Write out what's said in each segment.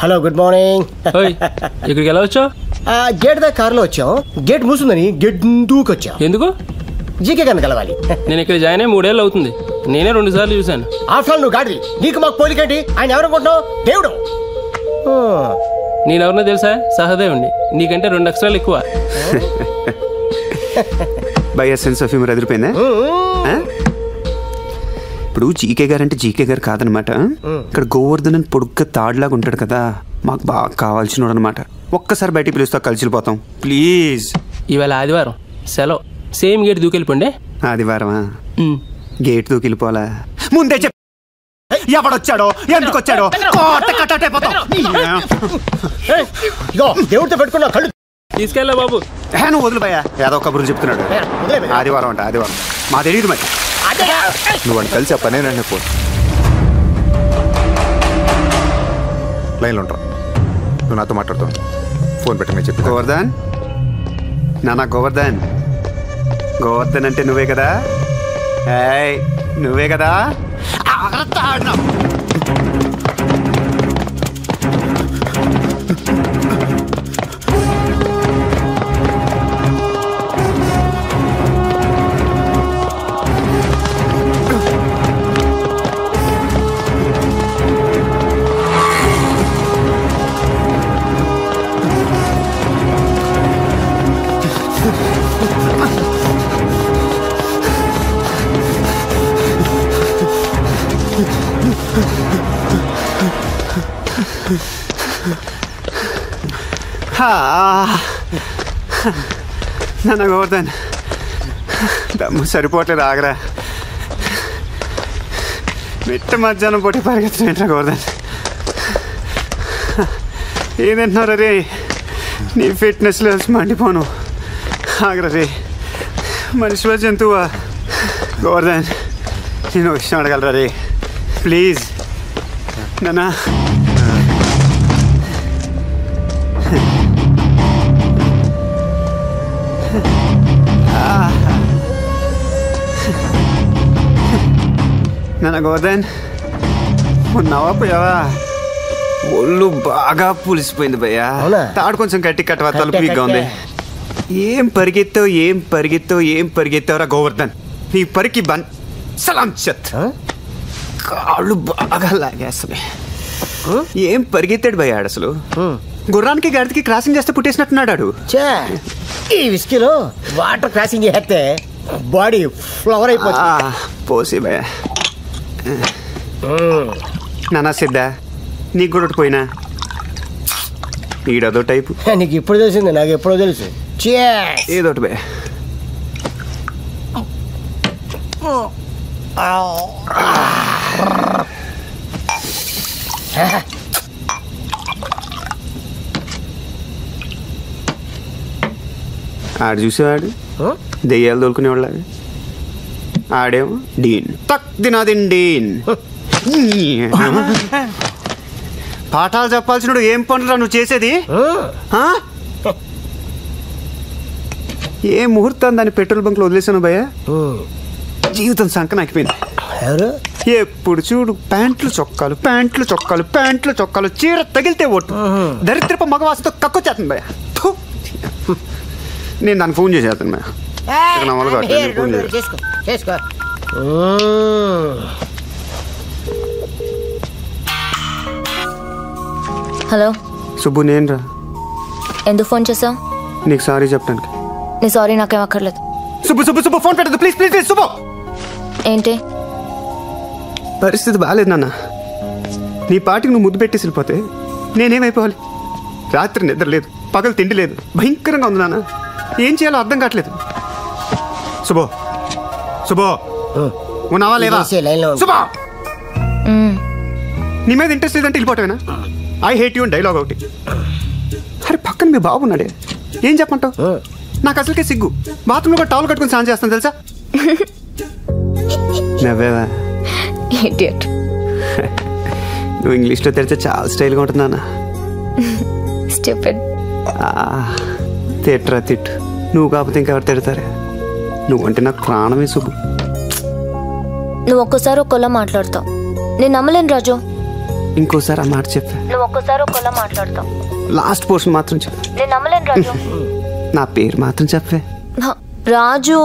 Hello good morning. ఇక్కడికి ఎలా వచ్చావు? గేట్ దాకా కారులో వచ్చాం. గేట్ మూసిందని గేట్ దూకొచ్చాం. ఎందుకు? జీకే కన్నా కలవాలి. నేను ఇక్కడ జాయిన్ అయ్యి 3 ఏళ్ళు అవుతుంది. నేనే 2 సార్లు చూశాను. ఆఫ్టర్ నువ్వు గాడివి, నీకు మాకు పోలికేంటి? ఆయన ఎవరనుకుంటున్నావు? దేవుడు. నేనెవరినో తెలుసా? సహదేవుణ్ణి. నీకంటే 2 అక్షరాలు ఎక్కువ. బై సెన్స్ ఆఫ్ హ్యూమర్ ఎదిరిపోయిందా? ఇప్పుడు జీకే గారు అంటే జీకే గారు కాదనమాట. ఇక్కడ గోవర్ధన్ పొడుగ్గా తాడులాగా ఉంటాడు కదా, మాకు బాగా కావాల్సినోడు అనమాట. ఒక్కసారి బయటికి పిలుస్తా, కలిసిపోతాం ప్లీజ్. ఇవాళ ఆదివారం సెలవు. సేమ్ గేట్ దూకెళ్ళిపోండి. ఆదివారమా? గేట్ దూకెళ్ళిపోవాలా? ముందే చెప్ప. ఎవడొచ్చాడో ఎందుకు వచ్చాడో దేవుడితో పెట్టుకున్నా కళ్ళు తీసుకెళ్ళా బాబు. నువ్వు వదిలిపోయా, ఏదో కబుర్లు చెప్తున్నాడు. ఆదివారం అంట, ఆదివారం మా తెలియదు మరి. నువ్వు అని కలిసి పనే నన్ను ఫోన్ లైన్లో ఉంటావు. నువ్వు నాతో మాట్లాడుతావు. ఫోన్ పెట్టమని చెప్పి. గోవర్ధన్ నాన్న, గోవర్ధన్. గోవర్ధన్ అంటే నువ్వే కదా? నువ్వే కదా? నాన్న గోవర్ధన్, దమ్ము సరిపోవట్లేదు, ఆగరా. మిట్ట మధ్యాహ్నం పోటీ పరిగెత్తున్నా గోవర్ధన్. ఏదంటున్నారా రే? నీ ఫిట్నెస్ లెవెల్స్ మండిపోను. ఆగరా రే, మనిషివా జంతువా? గోవర్ధన్, నేను విషయం అడగలరా రే ప్లీజ్ నాన్న. నాన్న గోవర్ధన్, ఉన్నావా పోయావా? ఒళ్ళు బాగా పులిసిపోయింది భయ్యా. తాడు కొంచెం గట్టి కట్టవా, తలుపు వీక్గా ఉంది. ఏం పరిగెత్తావురా గోవర్ధన్? నీ పరికి బన్ సలాం చత్. కాళ్ళు బాగా లాగేస్తున్నాయి. ఏం పరిగెత్తాడు భయ్యాడు అసలు. గుర్రానికి గడికి క్రాసింగ్ చేస్తే పుట్టేసినట్టున్నాడు. ఈ విస్కీలో వాటర్ క్రాసింగ్ చేస్తే బాడీ ఫ్లవర్ అయిపోతుంది. పోసి భయ్యా. నానా సిద్ధా, నీకు కూడా పోయినా ఈడదో టైపు. నీకు ఇప్పుడు తెలిసింది, నాకు ఎప్పుడో తెలుసు. ఏదోటి భయ్యా. ఆడు చూసేవాడు దెయ్యాలు తోలుకునేవాళ్ళగా. ఆడేమో డీన్ తక్ దినాదిన్ డీన్. పాఠాలు చెప్పాల్సినడు ఏం పనులు నువ్వు చేసేది? ఏ ముహూర్తం దాన్ని పెట్రోల్ బంక్ లో వదిలేసాను భయ్యా. జీవితం సంకనాకిపోయింది. ఎప్పుడు చూడు ప్యాంట్లు చొక్కాలు చీర తగిలితే ఓటు. దరిద్రపు మగవాసతో కక్కొచ్చేస్తుంది భయ్యా. నేను దానికి ఫోన్ చేసేస్తాను భయ్యా. హలో సుబ్బు, నేను రా. ఎందుకు ఫోన్ చేసావు? నీకు సారీ చెప్పడానికి. నీ సారీ నాకేం అక్కర్లేదు. సుబ్బు ఫోన్ పెట్టదు ప్లీజ్ ప్లీజ్ ప్లీజ్. సుబ్బు, ఏంటి పరిస్థితి బాగాలేదు నాన్న. నీ పాటికి నువ్వు ముద్దు పెట్టేసి వెళ్ళిపోతే నేనేమైపోవాలి? రాత్రి నిద్ర లేదు, పగలు తిండి లేదు, భయంకరంగా ఉంది నాన్న. ఏం చేయాలో అర్థం కావట్లేదు. శుభో ఉన్నావా లేవా? శుభో, నీ మీద ఇంట్రెస్ట్ లేదంటే వెళ్ళిపోవటమేనా? ఐ హేట్ యూ అని డైలాగ్ ఒకటి. అరే పక్కన మీ బాబు ఉన్నాడే, ఏం చెప్పంటావు? నాకు అసలుకే సిగ్గు. బాత్రూంలో కూడా టవల్ కట్టుకుని స్నానం చేస్తాను తెలుసా? నవ్వేవా? నువ్వు ఇంగ్లీష్లో తెరిస్తే చాలా స్టైల్గా ఉంటుంది నాన్న. తిట్టరా తిట్టు, నువ్వు కాకపోతే ఇంకెవరు తిడతారే? నువ్వంటే నాకు ప్రాణమే సుబ్బు. నువ్వు ఒక్కసారి ఒక్కలా మాట్లాడతావు, నేను నమ్మలేను రాజు. ఇంకోసారి ఆ మాట చెప్పా. నువ్వు ఒక్కసారి ఒకలా మాట్లాడతావు. లాస్ట్ పోర్షన్ మాత్రం చెప్పు. నేను నమ్మలేను రాజు. నా పేరు మాత్రం చెప్పే. రాజు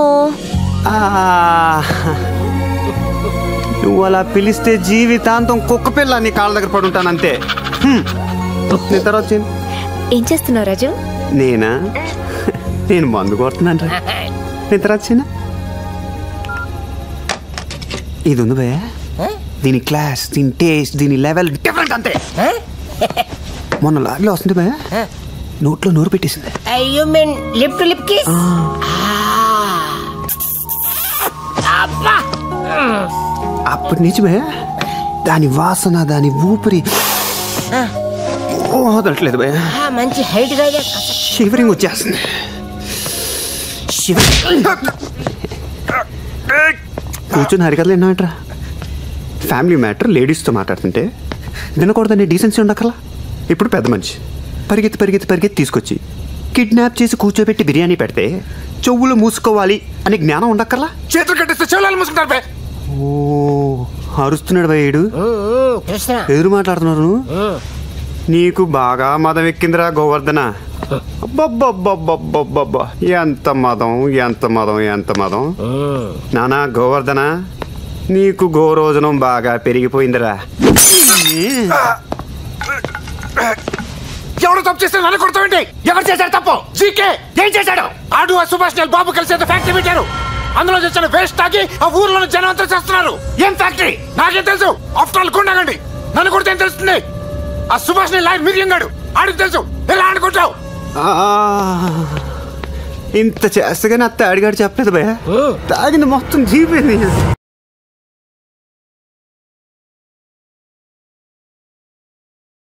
నువ్వు అలా పిలిస్తే జీవితాంతం కుక్క పిల్ల నీ కాళ్ళ దగ్గర పడి ఉంటానంతే. నేను తర్వాత చేయను. ఏం చేస్తున్నావు రాజు? నేనా? నేను మందు కొడుతున్నాను రా. నేను తర్వాత చేయనా? ఇది ఉంది భయ, దీని క్లాస్, దీని టేస్ట్, దీని లెవెల్ డిఫరెంట్ అంతే. మొన్న లారీలో వస్తుంది భయ, నోట్లో నోరు పెట్టేసింది. Lip to lip kiss. అప్పటి నుంచి భయ దాని వాసన, దాని ఊపిరి వదలట్లేదు భయ. మంచి హైట్ షివరింగ్ వచ్చేస్తుంది. కూర్చొని హరికథలు ఎన్నోట్రా. ఫ్యామిలీ మ్యాటర్ లేడీస్తో మాట్లాడుతుంటే వినకూడదని డీసెన్సీ ఉండకలా. ఇప్పుడు పెద్ద మనిషి పరిగెత్తి పరిగెత్తి పరిగెత్తి తీసుకొచ్చి కిడ్నాప్ చేసి కూర్చోబెట్టి బిర్యానీ పెడితే చెవులు మూసుకోవాలి అని జ్ఞానం ఉండక్కర్లా. చేతులు కట్టిస్తే చెవులు మూసుకుంటారు. ఓ అరుస్తున్నాడు భయ్యుడు. ఎదురు మాట్లాడుతున్నారు. నీకు బాగా మదం ఎక్కిందిరా గోవర్ధన. అబ్బబ్బబ్బబ్బబ్బబ్బబ్బా, ఎంత మదం, ఎంత మదం, ఎంత మదం. నానా గోవర్ధన, నీకు గోరోజనం బాగా పెరిగిపోయిందిరా. ఎవరు తప్పు చేస్తే నన్ను కొడతామండి? ఎవరు చేశారు తప్పు? జీకే ఏం చేశాడు? ఆడు ఆ సుభాష్ బాబు కలిసి ఫ్యాక్టరీ పెట్టారు. అందులో తెచ్చిన వేస్ట్ తాగి ఆ ఊర్లో జనం అంతా చేస్తున్నారు. ఏం ఫ్యాక్టరీ నాకేం తెలుసు? ఆఫ్టర్ ఆల్ గుండగండి. నన్ను కొడితే ఏం తెలుస్తుంది? ఆ సుభాష్ లైన్ మిరియంగాడు, ఆడికి తెలుసు. ఎలా ఆడుకుంటావు? ఇంత చేస్తగానే అత్త అడిగాడు చెప్పలేదు భయ. తాగింది మొత్తం జీపోయింది.